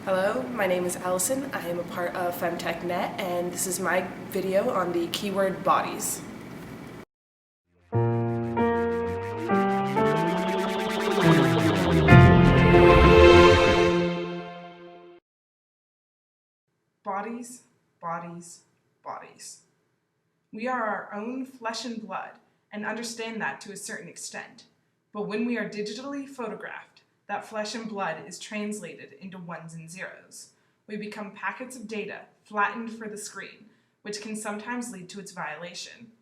Hello, my name is Allison. I am a part of FemTechNet, and this is my video on the keyword bodies. Bodies, bodies, bodies. We are our own flesh and blood and understand that to a certain extent. But when we are digitally photographed, that flesh and blood is translated into ones and zeros. We become packets of data flattened for the screen, which can sometimes lead to its violation.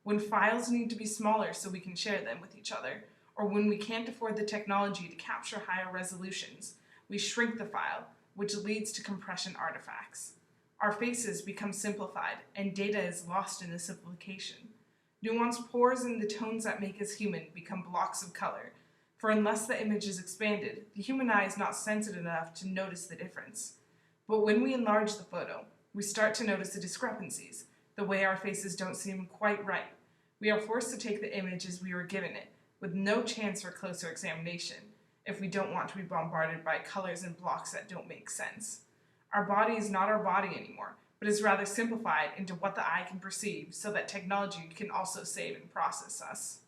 When files need to be smaller so we can share them with each other, or when we can't afford the technology to capture higher resolutions, we shrink the file, which leads to compression artifacts. Our faces become simplified, and data is lost in the simplification. Nuanced pores in the tones that make us human become blocks of color, for unless the image is expanded, the human eye is not sensitive enough to notice the difference. But when we enlarge the photo, we start to notice the discrepancies, the way our faces don't seem quite right. We are forced to take the image as we were given it, with no chance for closer examination, if we don't want to be bombarded by colors and blocks that don't make sense. Our body is not our body anymore, but is rather simplified into what the eye can perceive so that technology can also save and process us.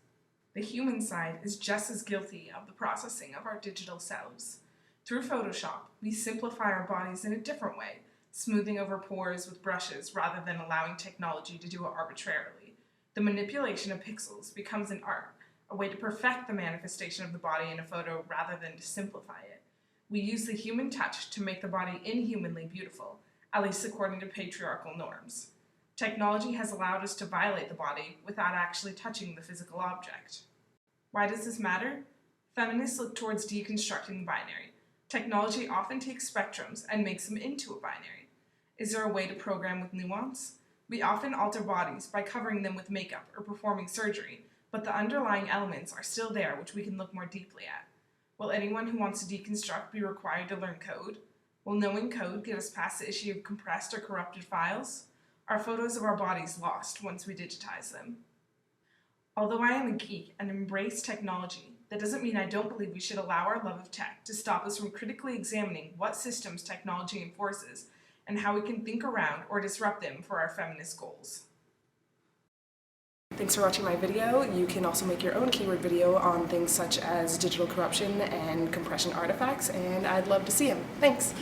The human side is just as guilty of the processing of our digital selves. Through Photoshop, we simplify our bodies in a different way, smoothing over pores with brushes rather than allowing technology to do it arbitrarily. The manipulation of pixels becomes an art, a way to perfect the manifestation of the body in a photo rather than to simplify it. We use the human touch to make the body inhumanly beautiful, at least according to patriarchal norms. Technology has allowed us to violate the body without actually touching the physical object. Why does this matter? Feminists look towards deconstructing the binary. Technology often takes spectrums and makes them into a binary. Is there a way to program with nuance? We often alter bodies by covering them with makeup or performing surgery, but the underlying elements are still there which we can look more deeply at. Will anyone who wants to deconstruct be required to learn code? Will knowing code get us past the issue of compressed or corrupted files? Are photos of our bodies lost once we digitize them? Although I am a geek and embrace technology, that doesn't mean I don't believe we should allow our love of tech to stop us from critically examining what systems technology enforces and how we can think around or disrupt them for our feminist goals. Thanks for watching my video. You can also make your own keyword video on things such as digital corruption and compression artifacts, and I'd love to see them. Thanks!